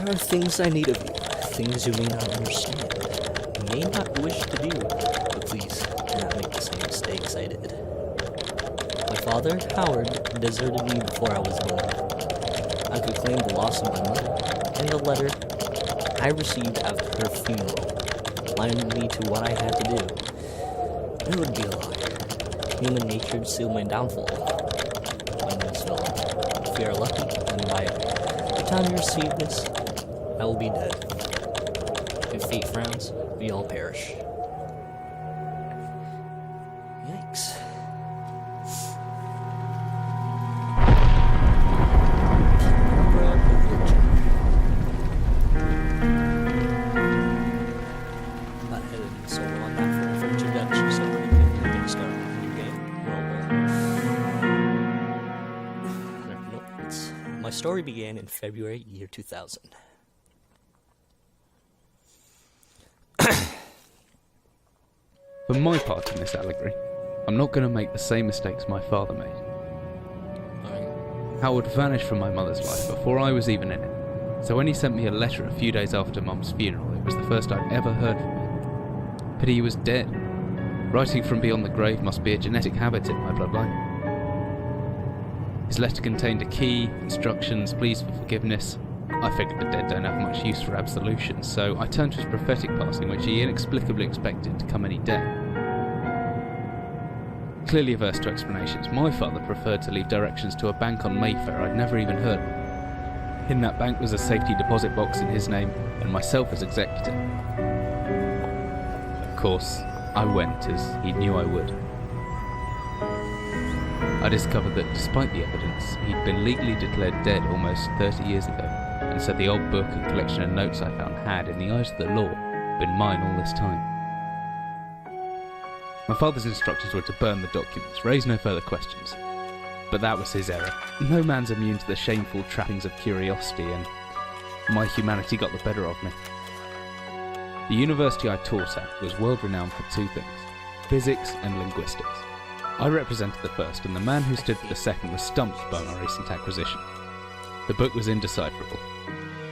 There are things I need of you, things you may not understand, may not wish to do, but please do not make the same mistakes I did. My father, Howard, deserted me before I was born. I could claim the loss of my mother, and the letter I received after her funeral blinded me to what I had to do. I would be a liar. Human nature sealed my downfall. My nose fell off. If we are lucky, then by the time you receive this, I will be dead. If fate frowns, we all perish. Yikes. Penumbra, Overture. I'm not headed solo on that for introduction, so we can get started on a new game. My story began in February year 2000. For my part in this allegory, I'm not going to make the same mistakes my father made. Howard vanished from my mother's life before I was even in it, so when he sent me a letter a few days after Mum's funeral, it was the first I'd ever heard from him. Pity he was dead. Writing from beyond the grave must be a genetic habit in my bloodline. His letter contained a key, instructions, pleas for forgiveness. I figured the dead don't have much use for absolution, so I turned to his prophetic passing, which he inexplicably expected to come any day. Clearly averse to explanations, my father preferred to leave directions to a bank on Mayfair I'd never even heard of. In that bank was a safety deposit box in his name, and myself as executor. Of course, I went, as he knew I would. I discovered that despite the evidence, he'd been legally declared dead almost 30 years ago, and so the old book and collection of notes I found had, in the eyes of the law, been mine all this time. My father's instructions were to burn the documents, raise no further questions. But that was his error. No man's immune to the shameful trappings of curiosity, and my humanity got the better of me. The university I taught at was world-renowned for two things: physics and linguistics. I represented the first, and the man who stood for the second was stumped by my recent acquisition. The book was indecipherable.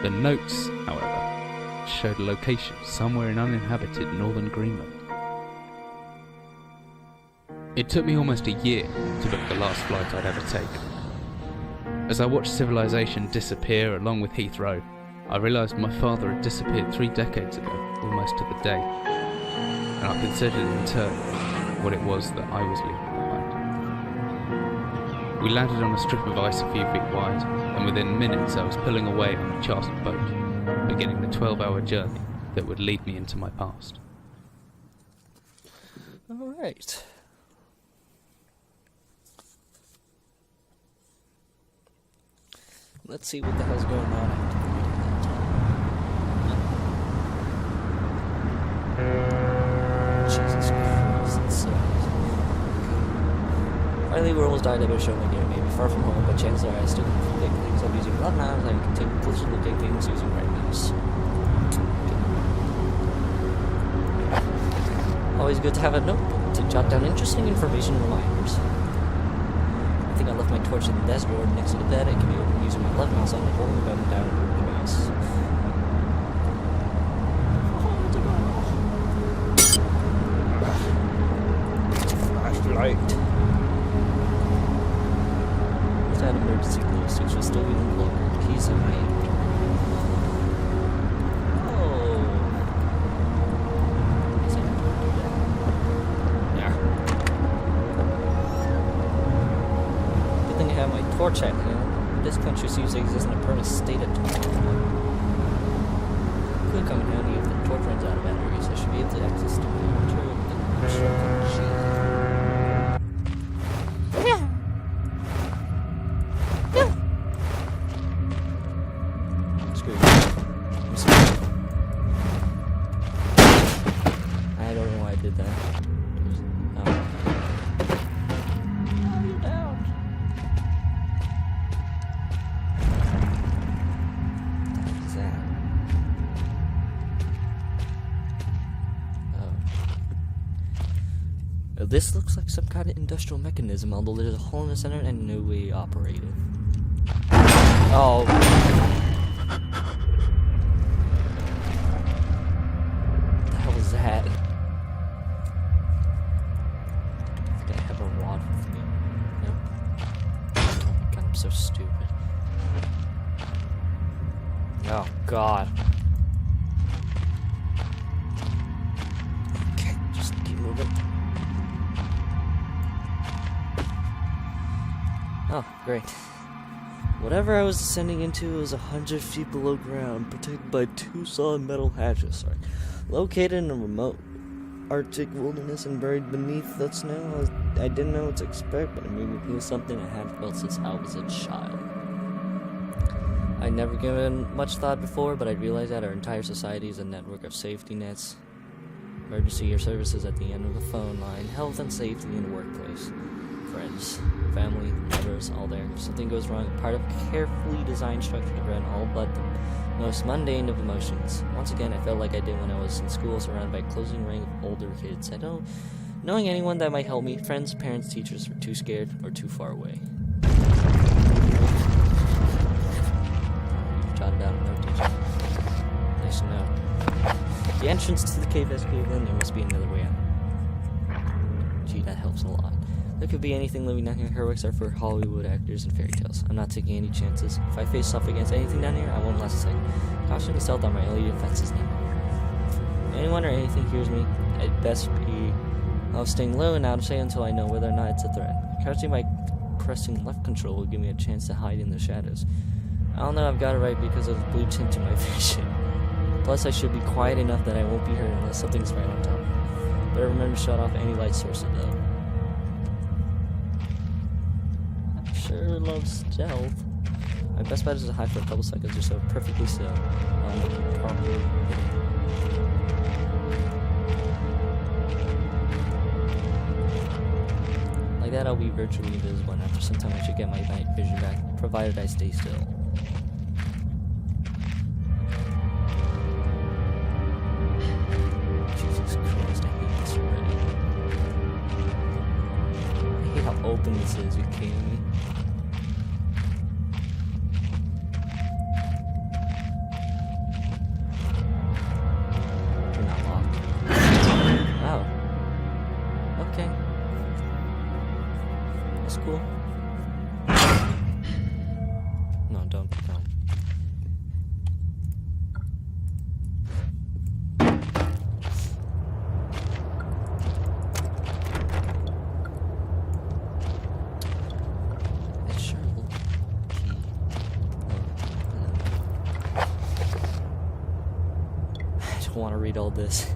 The notes, however, showed a location somewhere in uninhabited northern Greenland. It took me almost a year to book the last flight I'd ever take. As I watched civilization disappear along with Heathrow, I realised my father had disappeared 3 decades ago, almost to the day, and I considered in turn what it was that I was leaving behind. We landed on a strip of ice a few feet wide, and within minutes I was pulling away on a chartered boat, beginning the 12-hour journey that would lead me into my past. Alright. Let's see what the hell's going on after the Jesus Christ, it's so finally, we almost died. I better show my gear. Maybe far from home, but chances are I still can take things. I'm using left mouse. I can take a closer look at things using right mouse. Always good to have a notebook to jot down interesting information and reminders. I think I left my torch in the desk drawer next to the bed. It can be opened using my left mouse on the holding the button down and move the mouse. Flashlight. That emergency glow switch will still be unplugged. Keys in my hand. Oh. Is that yeah. Good thing I have my torch at hand. This country seems to exist in a permanent state of torch. Could come in handy if the torch runs out of batteries. I should be able to access the Overture with the shortcut. I don't know why I did that. You're down. What is that? Oh. This looks like some kind of industrial mechanism, although there's a hole in the center and no way operating. Oh. so stupid. Oh, God. Okay, just keep moving. Oh, great. Whatever I was descending into was 100 feet below ground, protected by 2 solid metal hatches. Located in a remote Arctic wilderness and buried beneath the snow. I didn't know what to expect, but it made me feel something I hadn't felt since I was a child. I'd never given much thought before, but I realized that our entire society is a network of safety nets. Emergency services at the end of the phone line, health and safety in the workplace. Friends, family, lovers, all there. If something goes wrong, part of a carefully designed structure to prevent all but the most mundane of emotions. Once again, I felt like I did when I was in school, surrounded by a closing ring of older kids. Knowing anyone that might help me, friends, parents, teachers, were too scared or too far away. You've jotted down a note, did you? Nice to know. The entrance to the cave has caved in. There must be another way out. Gee, that helps a lot. There could be anything living down here. Heroics are for Hollywood actors and fairy tales. I'm not taking any chances. If I face off against anything down here, I won't last a second. Caution and stealth are my only defenses now. If anyone or anything hears me, I'd best be staying low and out of sight until I know whether or not it's a threat. Crouching by pressing left control will give me a chance to hide in the shadows. I don't know if I've got it right because of the blue tint to my vision. Plus, I should be quiet enough that I won't be heard unless something's right on top. Better remember to shut off any light sources, though. Sure love stealth. My best bet is to hide for a couple seconds or so, perfectly still. Probably. Like that, I'll be virtually invisible, and after some time, I should get my night vision back, provided I stay still. Jesus Christ, I hate this already. I hate how open this is. Are you kidding me? Cool. No, don't. It sure will be. I don't want to read all this.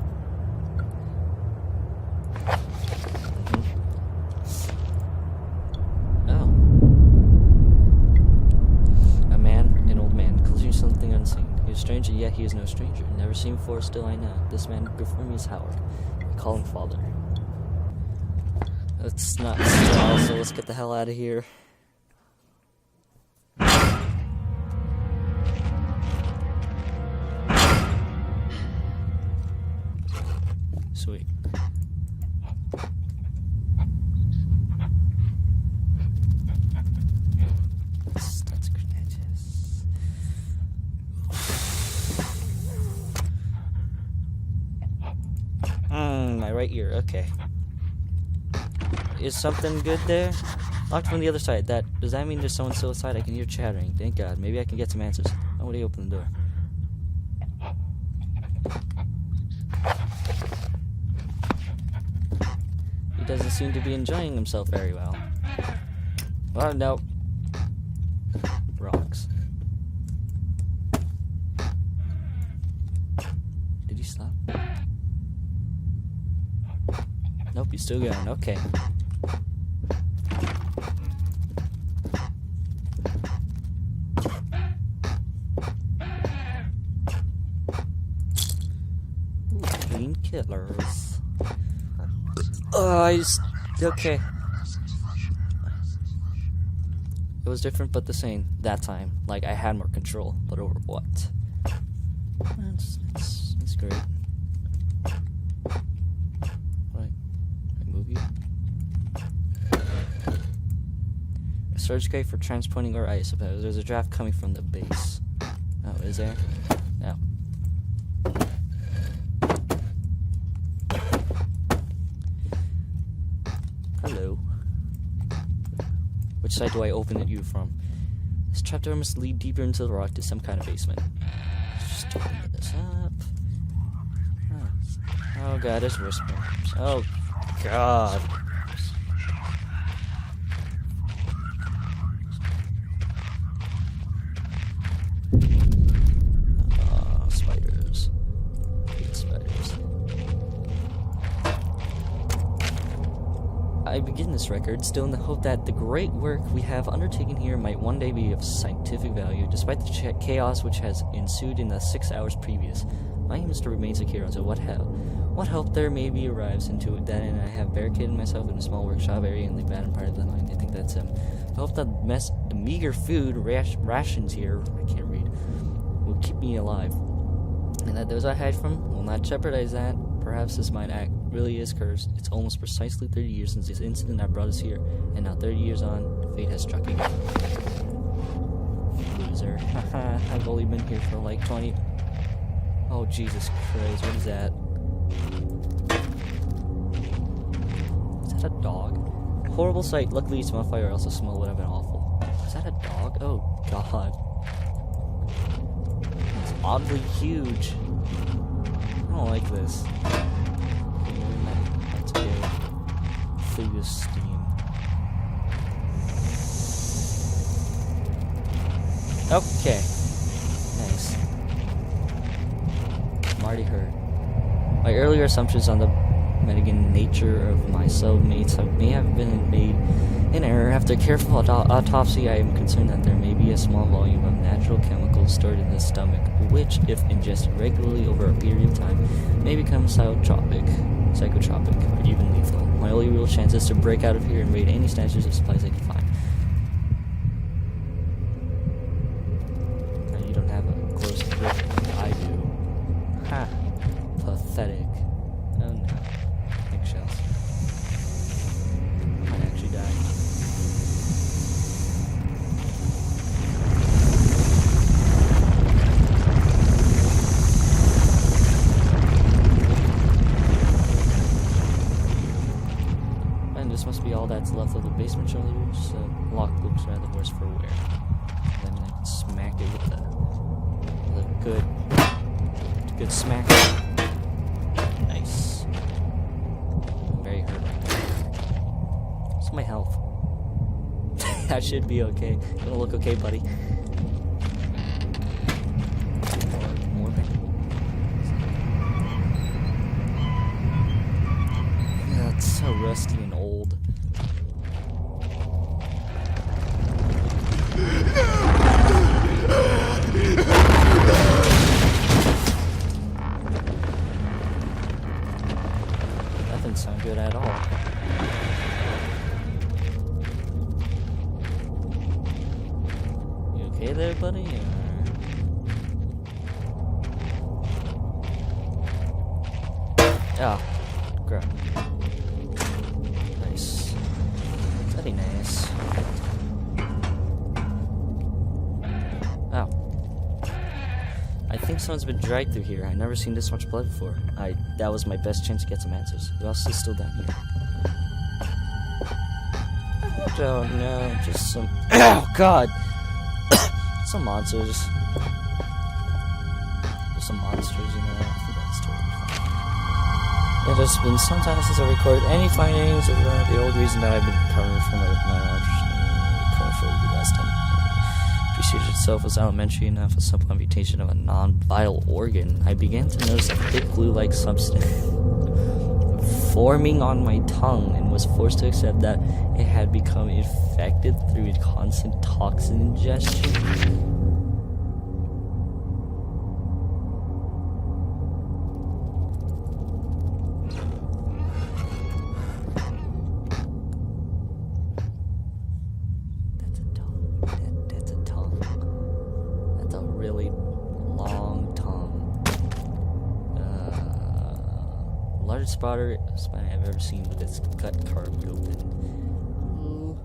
Stranger, yet he is no stranger. Never seen before, still I know. This man before me is Howard. I call him father. That's not style, so let's get the hell out of here. Sweet. That's good. My right ear, okay. Is something good there? Locked from the other side. Does that mean there's someone still inside? I can hear chattering. Thank God. Maybe I can get some answers. How would he open the door? He doesn't seem to be enjoying himself very well. Oh, no. Rocks. Did he stop? Nope, he's still going. Okay. Painkillers. Okay. It was different but the same that time. Like, I had more control, but over what? That's great. Surge crate for transporting ore, I suppose. There's a draft coming from the base. Oh, is there? No. Hello. Which side do I open it you from? This trapdoor must lead deeper into the rock to some kind of basement. Let's just open this up. Oh god, there's whispers. Oh god. Spiders. Hate spiders. I begin this record still in the hope that the great work we have undertaken here might one day be of scientific value, despite the chaos which has ensued in the 6 hours previous. My aim is to remain secure until what help there may be arrives into it. That and I have barricaded myself in a small workshop area in the abandoned part of the line. I think that's him. I hope that the meager food rations here, I can't read, will keep me alive, and that those I hide from will not jeopardize that. Perhaps this mine act really is cursed. It's almost precisely 30 years since this incident that brought us here, and now 30 years on, fate has struck again. Loser. Haha, I've only been here for like 20... Oh, Jesus Christ, what is that? Is that a dog? Horrible sight. Luckily, you smell fire, else the smell would have been awful. Is that a dog? Oh, God. It's oddly huge. I don't like this. That's okay. Figure steam. Okay. Nice. I'm already hurt. My earlier assumptions on the metagen nature of my cellmates may have been made in error. After careful autopsy, I am concerned that there may be a small volume of natural chemicals stored in the stomach, which, if ingested regularly over a period of time, may become psychotropic, or even lethal. My only real chance is to break out of here and raid any stashes of supplies I can find. Now, you don't have a close grip like I do. Ha! Pathetic. Oh no. Eggshells. I actually died. And this must be all that's left of the basement surely. So lock looks rather worse for wear. Then I can smack it with a good smack. Nice. I'm very hurt right now. What's my health? I should be okay. You gonna look okay, buddy? More yeah, it's so rusty and old. That didn't sound good at all. You okay there, buddy? Ah, crap. Nice. Very nice. Ow. I think someone's been dragged through here. I've never seen this much blood before. That was my best chance to get some answers. Who else is still down here? I don't know. Just some... Oh, God! Some monsters. There's some monsters, you know. I think that's totally fine. It has been some time since I recorded any findings of the old reason that I've been covering from my knowledge. For the last time. Procedure itself was elementary enough, a simple amputation of a non-vital organ. I began to notice a thick glue-like substance forming on my tongue and was forced to accept that it had become infected through a constant toxin ingestion. Spine I've ever seen with its gut carved open. Ooh.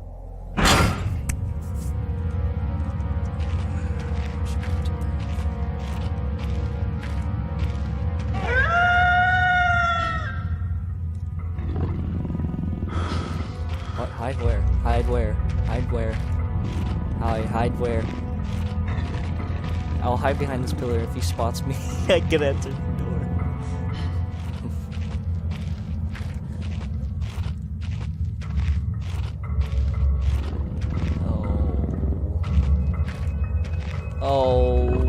What? Hide where? Hide where? Hide where? Hide Where? I'll hide behind this pillar. If he spots me, I can enter the door. Oh.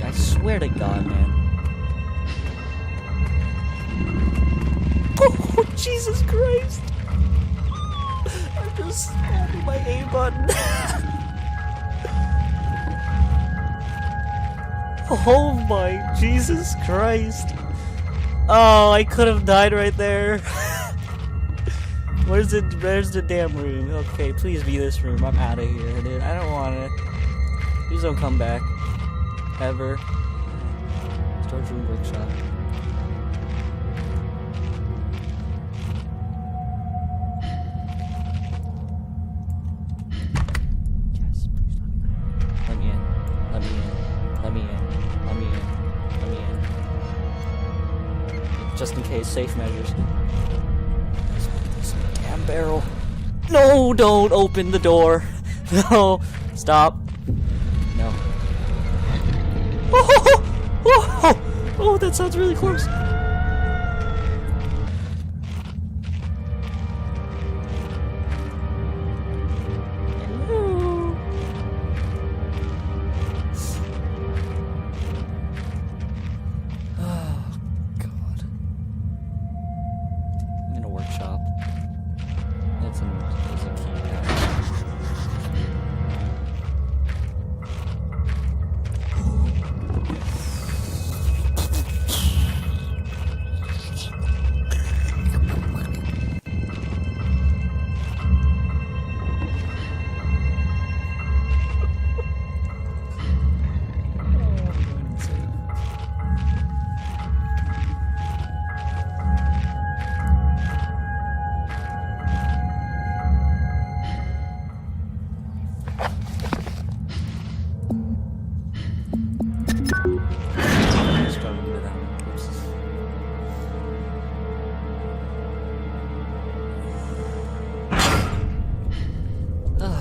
I swear to God, man. Oh, Jesus Christ. I'm just spamming my A button. Oh my Jesus Christ. Oh, I could have died right there. Where's the damn room? Okay, please be this room. I'm out of here, dude. I don't want it. Please don't come back. Ever. Storage room workshop. Yes, please let me in. Let me in. Let me in. Let me in. Let me in. Just in case, safe measures. Damn barrel. No, don't open the door. No. Stop. No. Oh, oh, that sounds really close. Hello. Oh, God. I'm in a workshop. There's a key there.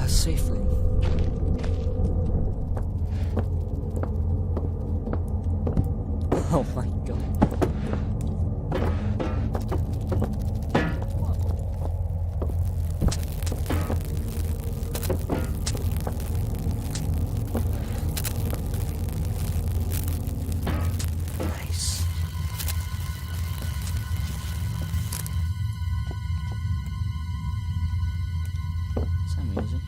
Safe room. Oh my God. Nice. Is that music?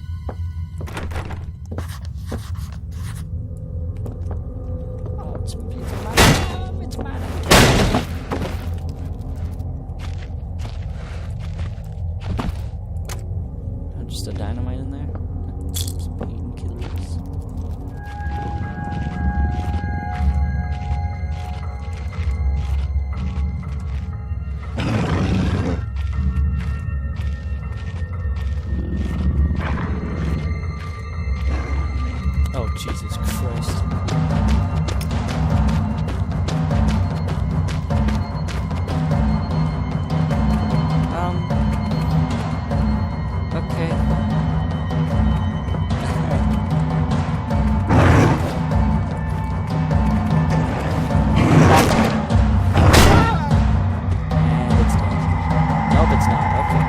Just a dynamite in there? Some painkillers. Oh, Jesus Christ. Okay. And it's done. Nope, it's not. Okay.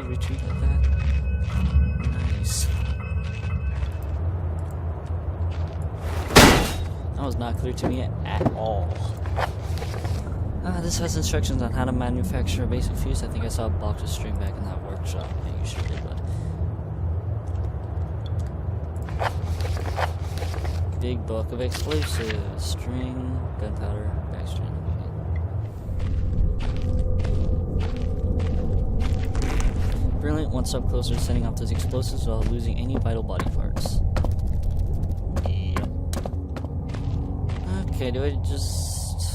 Retreat like that. Nice. That was not clear to me at all. This has instructions on how to manufacture a basic fuse. I think I saw a box of string back in that workshop. Yeah, you sure did, bud. Big bulk of explosives. String, gunpowder, backstring. Brilliant, one step closer to setting off those explosives without losing any vital body parts. Yep. Okay, do I just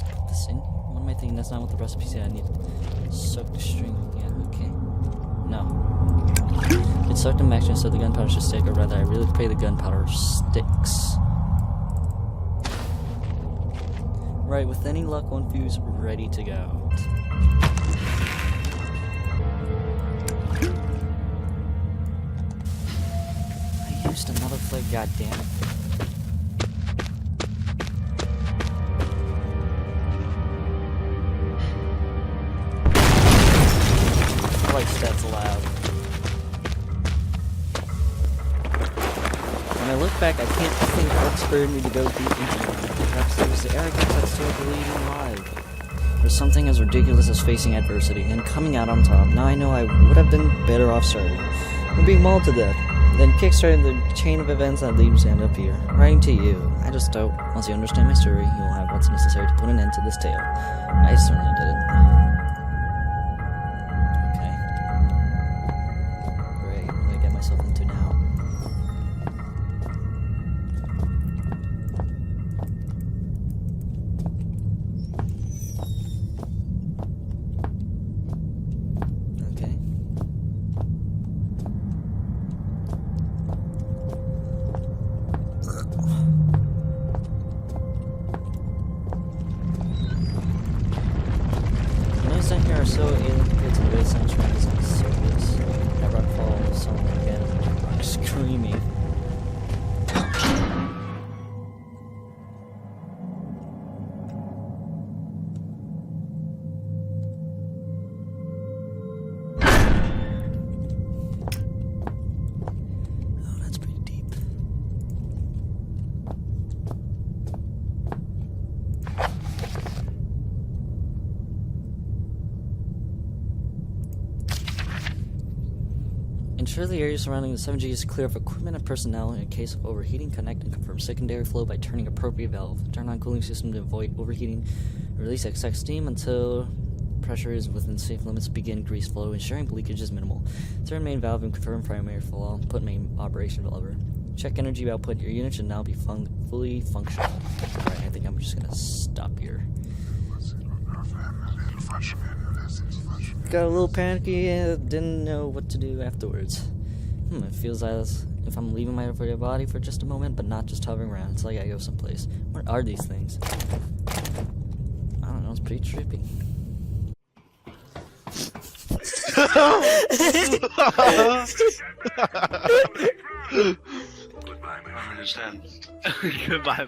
put this in? What am I thinking? That's not what the recipe said. I need soak the string. Yeah, okay. No. It's soaked in mixture so the gunpowder should stick, or rather, I really pray the gunpowder sticks. Right, with any luck, one fuse ready to go. I used another flake, goddammit. Christ, that's loud. When I look back, I can't think what spurred me to go deep into it. Perhaps it was the arrogance that still believed alive. There's something as ridiculous as facing adversity and coming out on top. Now I know I would have been better off starting. We're being mauled to death. Then kickstarting the chain of events that leads to end up here. Writing to you. I just hope, once you understand my story, you will have what's necessary to put an end to this tale. I certainly did it. Myself into now. Okay. The noise down here are so alien compared to the way sound trends on the surface. That rock fall somewhere again. I'm screaming. Oh, that's pretty deep. Ensure the area surrounding the 7G is clear of equipment and personnel in case of overheating. Connect and confirm secondary flow by turning appropriate valve. Turn on cooling system to avoid overheating. Release excess steam until pressure is within safe limits. Begin grease flow, ensuring leakage is minimal. Turn main valve and confirm primary flow. Put main operation lever. Check energy output. Your unit should now be fully functional. Alright, I think I'm just gonna stop here. Got a little panicky and didn't know what to do afterwards. It feels as if I'm leaving my body for just a moment, but not just hovering around. It's like I go someplace. What are these things? I don't know, it's pretty trippy. Goodbye, my friend. Understand. Goodbye.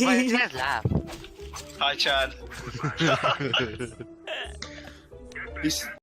Why did you laugh? Hi, Chad. Goodbye. He's